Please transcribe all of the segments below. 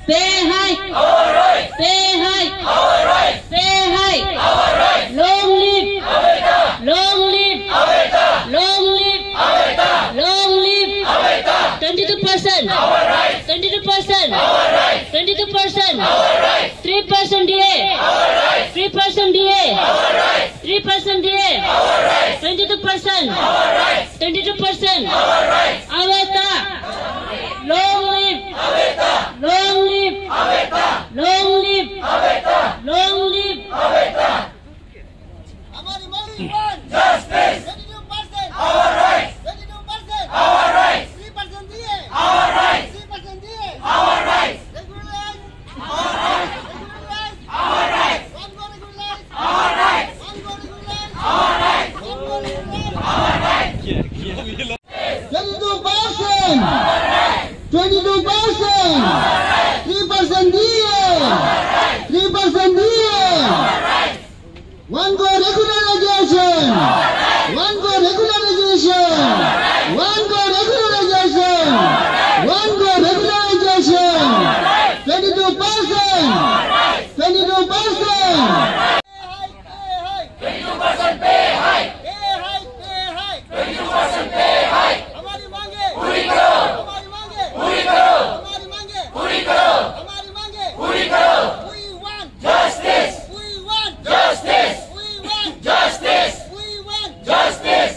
Pay hike. Our right. Pay hike. Our right. Pay hike. Our right. Long live. America. Long live. America. Long live. America. Long live. America. 22%. Our right. 22%. Our right. 22%. Our right. 3% DA. Our right. 3% DA. Our right. 3% DA. Our right. 22%. Our right. 22%. Our right. America. Long live. America. Long live. America. Long live. America. Long live. America. हमारी मांग justice. 22%. Our right. 22%. Our right. 3% दिए. Our right. 3% दिए. Our right. Regularize. Our right. Regularize. Our right. One go regularize. Our right. One go regularize. Our right. One go regularize. Our right. 22%. 22%. 3% DA. 3% DA. One go regularization. One go regularization. One go regularization. One go regularization. 22%. 22%. 22% pay hike. Pay hike. Pay hike. 22% pay hike. हमारी मांगे पूरी करो. हमारी मांगे पूरी करो. हमारी मांगे पूरी करो. हमारी मांगे पूरी करो. We want justice. We want justice. We want justice. We want justice.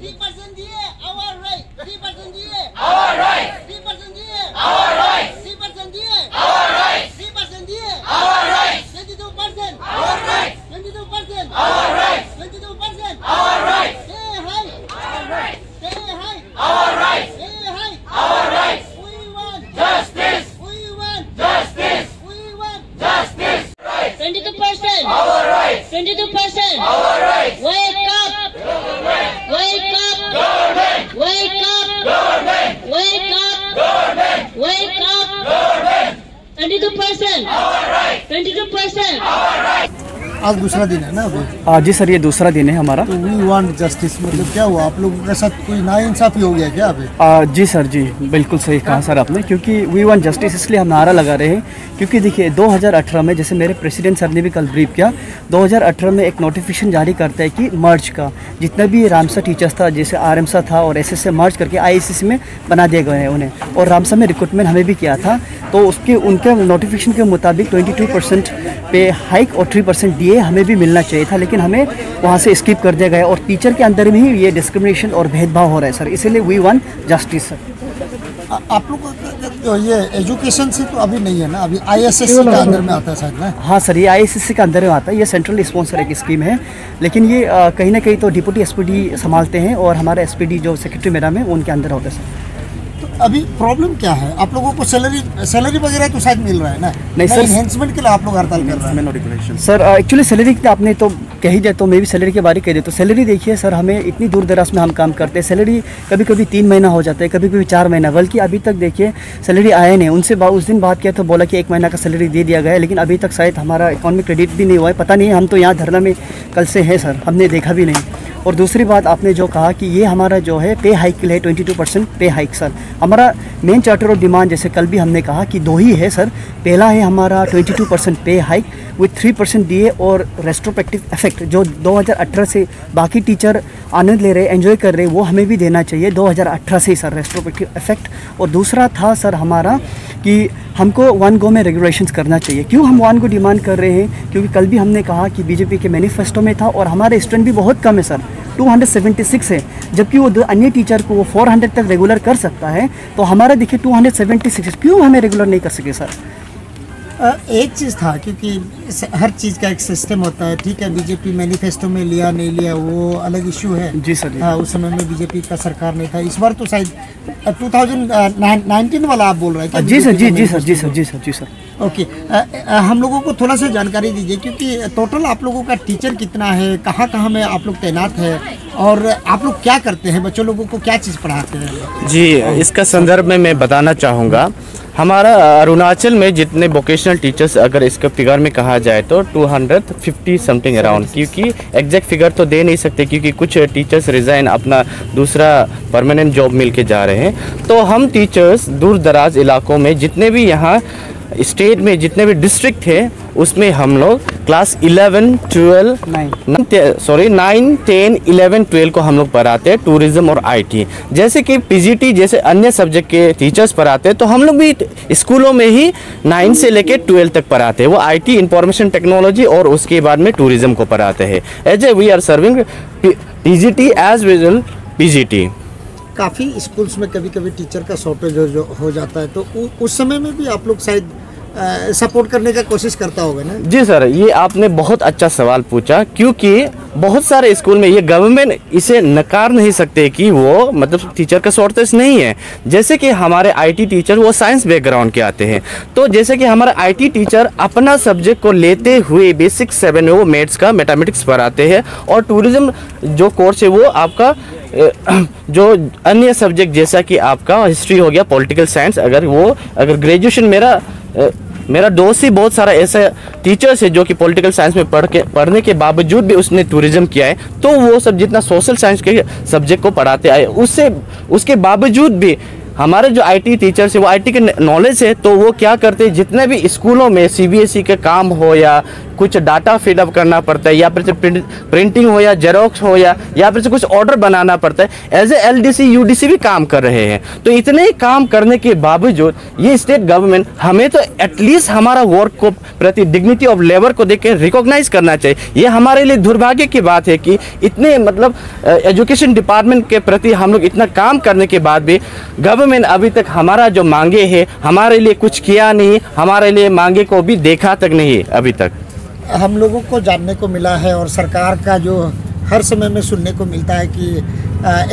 3% दिए. Our right. 3% दिए. Our right. 3% दिए. Our right. 3% दिए. Our right. 3% दिए. Our right. 22%. Our right. 22%. Our right. 22%. Our right. Pay hike. Our right. Pay hike. Our right. Pay hike. Our right. We want justice. We want justice. We want justice. Right. 22%. Our right. 22%. Our right. Wake up. Government. Wake up. Government. Wake up. Government. Wake up. Government. Wake up. Government. 22%. Our right. 22%. Our right. आज दूसरा दिन है ना अभी? जी sir, ये दूसरा दिन है हमारा। तो वी वांट जस्टिस मतलब क्या हुआ, आप लोगों के साथ कोई नाइंसाफी हो गया क्या अभी? जी सर, जी बिल्कुल सही कहा सर आपने, क्योंकि वी वांट जस्टिस इसलिए हम नारा लगा रहे हैं क्योंकि देखिए 2018 में, जैसे मेरे प्रेसिडेंट सर ने भी कल ब्रीफ किया, 2018 में एक नोटिफिकेशन जारी करता है कि मर्ज का जितना भी रामसा टीचर्स था, जैसे आरएमसा था और एसएसए मर्ज करके आईसीसी में बना दिए गए हैं उन्हें, और रामसा में रिक्रूटमेंट हमें भी किया था। तो उनके नोटिफिकेशन के मुताबिक 22% पे हाइक और 3% DA हमें भी मिलना चाहिए था, लेकिन हमें वहाँ से स्किप कर दिया गया और टीचर के अंदर में ही ये डिस्क्रिमिनेशन और भेदभाव हो रहा है सर, इसीलिए वी वांट जस्टिस सर। आप लोग को ये एजुकेशन से तो अभी नहीं है ना, अभी ISSC के अंदर में आता है शायद ना? हाँ सर, ये ISSC के अंदर में आता है, ये सेंट्रल स्पॉन्सर एक स्कीम है, लेकिन ये कहीं ना कहीं तो डिप्टी SPD संभालते हैं और हमारा SPD जो सेक्रेटरी मैडम है उनके अंदर होता है सर। अभी प्रॉब्लम क्या है आप लोगों को? सैलरी वगैरह तो शायद मिल रहा है ना? नहीं सर, एनहेंसमेंट के लिए आप लोग हड़ताल कर रहे हैं सर। एक्चुअली सैलरी आपने तो कही जाए तो मैं भी सैलरी के बारे में कह दे तो सैलरी देखिए सर, हमें इतनी दूर दराज में हम काम करते हैं, सैलरी कभी कभी 3 महीना हो जाता है, कभी कभी 4 महीना, बल्कि अभी तक देखिए सैलरी आया नहीं। उनसे उस दिन बात किया तो बोला कि 1 महीना का सैलरी दे दिया गया है, लेकिन अभी तक शायद हमारा अकाउंट में क्रेडिट भी नहीं हुआ है, पता नहीं, हम तो यहाँ धरना में कल से है सर, हमने देखा भी नहीं। और दूसरी बात आपने जो कहा कि ये हमारा जो है पे हाइक के लिए 22% पे हाइक सर, हमारा मेन चार्टर ऑफ डिमांड जैसे कल भी हमने कहा कि 2 ही है सर। पहला है हमारा 22% पे हाइक विथ 3% DA और रेट्रोस्पेक्टिव इफेक्ट, जो 2018 से बाकी टीचर आनंद ले रहे, एंजॉय कर रहे, वो हमें भी देना चाहिए 2018 से सर, रेट्रोस्पेक्टिव इफेक्ट। और दूसरा था सर हमारा कि हमको 1 गो में रेगुलेशंस करना चाहिए। क्यों हम 1 गो डिमांड कर रहे हैं? क्योंकि कल भी हमने कहा कि बीजेपी के मैनिफेस्टो में था और हमारे स्टूडेंट भी बहुत कम है सर, 276 है, जबकि वो अन्य टीचर को वो 400 तक रेगुलर कर सकता है, तो हमारा देखिए 276, क्यों हमें रेगुलर नहीं कर सके सर? एक चीज़ था, क्योंकि हर चीज़ का एक सिस्टम होता है, ठीक है, बीजेपी मैनिफेस्टो में लिया नहीं लिया वो अलग इशू है जी सर। हाँ, उस समय में बीजेपी का सरकार नहीं था, इस बार तो शायद 2019 वाला आप बोल रहे हैं? जी सर, जी सर, जी सर, जी सर, जी सर। ओके, हम लोगों को थोड़ा सा जानकारी दीजिए, क्योंकि टोटल आप लोगों का टीचर कितना है, कहाँ कहाँ में आप लोग तैनात है, और आप लोग क्या करते हैं, बच्चों लोगों को क्या चीज़ पढ़ाते हैं? जी, इसका संदर्भ में मैं बताना चाहूँगा। हमारा अरुणाचल में जितने वोकेशनल टीचर्स अगर इसका फिगर में कहा जाए तो 250 समथिंग अराउंड, क्योंकि एग्जैक्ट फिगर तो दे नहीं सकते क्योंकि कुछ टीचर्स रिज़ाइन अपना दूसरा परमानेंट जॉब मिल के जा रहे हैं। तो हम टीचर्स दूर दराज इलाकों में जितने भी यहाँ स्टेट में जितने भी डिस्ट्रिक्ट है उसमें हम लोग क्लास 9, 10, 11, 12 को हम लोग पढ़ाते हैं, टूरिज्म और आईटी। जैसे कि पीजीटी जैसे अन्य सब्जेक्ट के टीचर्स पढ़ाते हैं तो हम लोग भी स्कूलों में ही 9 से लेके 12 तक पढ़ाते हैं। वो आईटी, इंफॉर्मेशन टेक्नोलॉजी और उसके बाद में टूरिज्म को पढ़ाते हैं। As a we are serving TGT as well PGT. काफ़ी स्कूल्स में कभी कभी टीचर का शॉर्टेज हो जाता है, तो उस समय में भी आप लोग शायद सपोर्ट करने का कोशिश करता होगा ना? जी सर, ये आपने बहुत अच्छा सवाल पूछा, क्योंकि बहुत सारे स्कूल में ये गवर्नमेंट इसे नकार नहीं सकते कि वो मतलब टीचर का शॉर्टेज नहीं है। जैसे कि हमारे आईटी टीचर वो साइंस बैकग्राउंड के आते हैं, तो जैसे कि हमारा आईटी टीचर अपना सब्जेक्ट को लेते हुए बेसिक 7 में वो मैथ्स का मैथमेटिक्स पढ़ाते हैं, और टूरिज्म जो कोर्स है वो आपका जो अन्य सब्जेक्ट जैसा कि आपका हिस्ट्री हो गया, पॉलिटिकल साइंस, अगर ग्रेजुएशन मेरा दोस्त ही बहुत सारा ऐसा टीचर्स है जो कि पॉलिटिकल साइंस में पढ़ने के बावजूद भी उसने टूरिज्म किया है, तो वो सब जितना सोशल साइंस के सब्जेक्ट को पढ़ाते आए उसके बावजूद भी हमारे जो आईटी टीचर्स है वो आईटी के नॉलेज है, तो वो क्या करते हैं जितने भी स्कूलों में सीबीएसई के काम हो या कुछ डाटा फीडअप करना पड़ता है या फिर से प्रिंटिंग हो या जेरोक्स हो या फिर से कुछ ऑर्डर बनाना पड़ता है, एज ए एलडीसी यूडीसी भी काम कर रहे हैं। तो इतने काम करने के बावजूद ये स्टेट गवर्नमेंट हमें तो एटलीस्ट हमारा वर्क को प्रति डिग्निटी ऑफ लेबर को देख के रिकॉग्नाइज करना चाहिए। ये हमारे लिए दुर्भाग्य की बात है कि इतने मतलब एजुकेशन डिपार्टमेंट के प्रति हम लोग इतना काम करने के बाद भी गवर्नमेंट अभी तक हमारा जो मांगे है हमारे लिए कुछ किया नहीं, हमारे लिए मांगे को भी देखा तक नहीं अभी तक। हम लोगों को जानने को मिला है और सरकार का जो हर समय में सुनने को मिलता है कि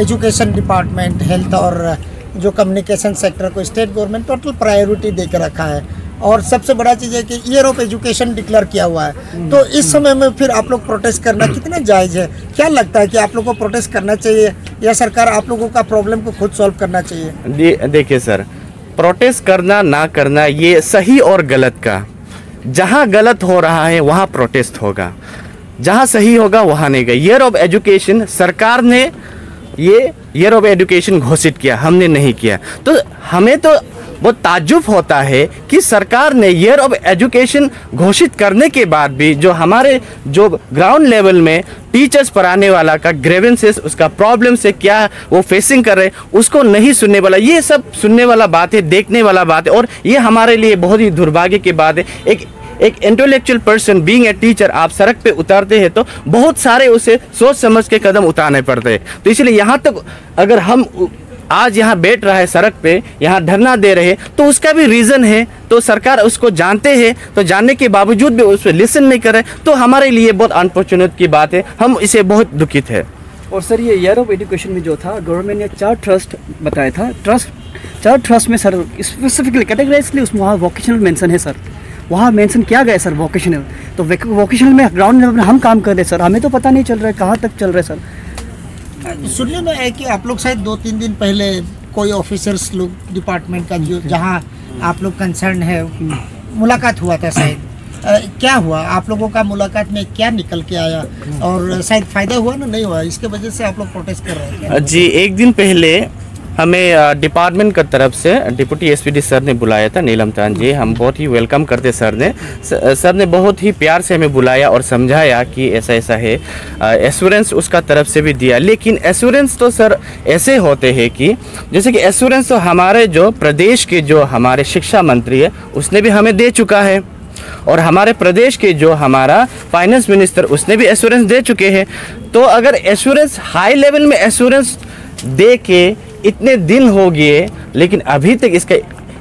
एजुकेशन डिपार्टमेंट, हेल्थ और जो कम्युनिकेशन सेक्टर को स्टेट गवर्नमेंट टोटल प्रायोरिटी देकर रखा है, और सबसे बड़ा चीज़ है कि ईयर ऑफ एजुकेशन डिक्लेयर किया हुआ है। तो इस समय में फिर आप लोग प्रोटेस्ट करना कितना जायज़ है? क्या लगता है कि आप लोगों को प्रोटेस्ट करना चाहिए या सरकार आप लोगों का प्रॉब्लम को खुद सॉल्व करना चाहिए? देखिए सर, प्रोटेस्ट करना ना करना ये सही और गलत का, जहाँ गलत हो रहा है वहाँ प्रोटेस्ट होगा, जहाँ सही होगा वहाँ नहीं गए। ईयर ऑफ एजुकेशन सरकार ने ये ईयर ऑफ एजुकेशन घोषित किया, हमने नहीं किया, तो हमें तो बहुत ताज्जुब होता है कि सरकार ने ईयर ऑफ एजुकेशन घोषित करने के बाद भी जो हमारे जो ग्राउंड लेवल में टीचर्स पढ़ाने वाला का ग्रेवेंसेस, उसका प्रॉब्लम से क्या वो फेसिंग कर रहे हैं उसको नहीं सुनने वाला। ये सब सुनने वाला बात है, देखने वाला बात है, और ये हमारे लिए बहुत ही दुर्भाग्य की बात है। एक intellectual person being a teacher आप सड़क पे उतरते हैं तो बहुत सारे उसे सोच समझ के कदम उठाने पड़ते हैं। तो इसलिए यहाँ तक अगर हम आज यहाँ बैठ रहा है सड़क पे, यहाँ धरना दे रहे हैं, तो उसका भी रीज़न है, तो सरकार उसको जानते हैं, तो जानने के बावजूद भी उस पर लिसन नहीं कर रहे, तो हमारे लिए बहुत अनफॉर्चुनेट की बात है, हम इसे बहुत दुखित है। और सर ये ईयर ऑफ एजुकेशन में जो था गवर्नमेंट ने 4 ट्रस्ट बताया था, 4 ट्रस्ट में सर स्पेसिफिकली कैटेगराइजली उसमें वहाँ वोकेशनल मेंशन है सर, वहाँ मेंशन किया गया सर वोकेशनल। तो वोकेशनल में ग्राउंड लेवल में हम काम कर रहे सर, हमें तो पता नहीं चल रहा है कहाँ तक चल रहा है सर। सुनने में है कि आप लोग शायद 2-3 दिन पहले कोई ऑफिसर्स लोग डिपार्टमेंट का जो जहाँ आप लोग कंसर्न है मुलाकात हुआ था शायद, क्या हुआ आप लोगों का? मुलाकात में क्या निकल के आया और शायद फ़ायदा हुआ ना, नहीं हुआ, इसके वजह से आप लोग प्रोटेस्ट कर रहे हैं? जी, एक दिन पहले हमें डिपार्टमेंट की तरफ से डिप्टी एसपीडी सर ने बुलाया था, नीलम तान जी, हम बहुत ही वेलकम करते सर ने बहुत ही प्यार से हमें बुलाया और समझाया कि ऐसा ऐसा है, एश्योरेंस उसका तरफ से भी दिया। लेकिन एश्योरेंस तो सर ऐसे होते हैं कि जैसे कि एश्योरेंस तो हमारे जो प्रदेश के जो हमारे शिक्षा मंत्री है उसने भी हमें दे चुका है, और हमारे प्रदेश के जो हमारा फाइनेंस मिनिस्टर उसने भी एश्योरेंस दे चुके हैं। तो अगर एश्योरेंस हाई लेवल में एश्योरेंस दे के इतने दिन हो गए लेकिन अभी तक इसका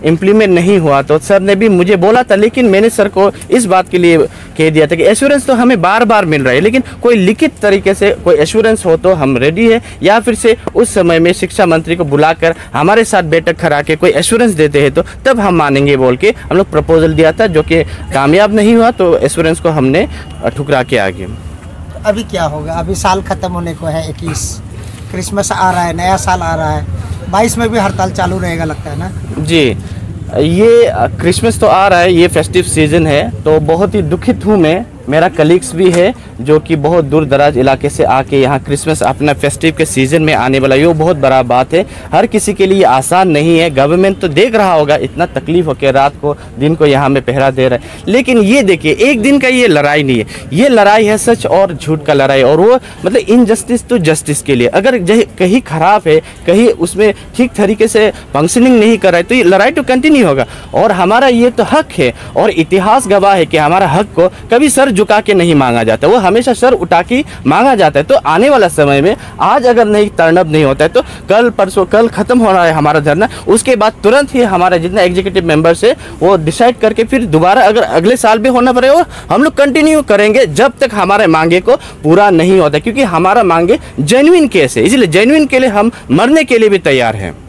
इम्प्लीमेंट नहीं हुआ, तो सर ने भी मुझे बोला था, लेकिन मैंने सर को इस बात के लिए कह दिया था कि एश्योरेंस तो हमें बार बार मिल रहा है, लेकिन कोई लिखित तरीके से कोई एश्योरेंस हो तो हम रेडी है, या फिर से उस समय में शिक्षा मंत्री को बुलाकर हमारे साथ बैठक करा के कोई एश्योरेंस देते हैं तो तब हम मानेंगे बोल के हम लोग प्रपोजल दिया था, जो कि कामयाब नहीं हुआ, तो एश्योरेंस को हमने ठुकरा के आगे। अभी क्या होगा? अभी साल ख़त्म होने को है, 21 क्रिसमस आ रहा है, नया साल आ रहा है, 22 में भी हड़ताल चालू रहेगा लगता है ना? जी, ये क्रिसमस तो आ रहा है, ये फेस्टिव सीज़न है, तो बहुत ही दुखित हूँ मैं। मेरा कलीग्स भी है जो कि बहुत दूर दराज इलाके से आके यहाँ क्रिसमस अपना फेस्टिव के सीज़न में आने वाला, ये बहुत बड़ा बात है। हर किसी के लिए आसान नहीं है। गवर्नमेंट तो देख रहा होगा इतना तकलीफ हो के रात को दिन को यहाँ में पहरा दे रहा है, लेकिन ये देखिए एक दिन का ये लड़ाई नहीं है, ये लड़ाई है सच और झूठ का लड़ाई। और वो मतलब इनजस्टिस तो जस्टिस के लिए, अगर कहीं ख़राब है, कहीं उसमें ठीक तरीके से फंक्शनिंग नहीं कर रहा है, तो ये लड़ाई तो कंटिन्यू होगा। और हमारा ये तो हक है और इतिहास गवाह है कि हमारा हक को कभी सर झुका के नहीं मांगा जाता, वो हमेशा सर उठा के मांगा जाता है। तो आने वाला समय में आज अगर नहीं टर्नअप नहीं होता है तो कल परसों, कल खत्म हो रहा है हमारा धरना, उसके बाद तुरंत ही हमारा जितना एग्जीक्यूटिव मेंबर्स है वो डिसाइड करके फिर दोबारा अगर अगले साल भी होना पड़ेगा हम लोग कंटिन्यू करेंगे जब तक हमारे मांगे को पूरा नहीं होता, क्योंकि हमारा मांगे जेन्युइन केस है, इसलिए जेन्युइन के लिए हम मरने के लिए भी तैयार हैं।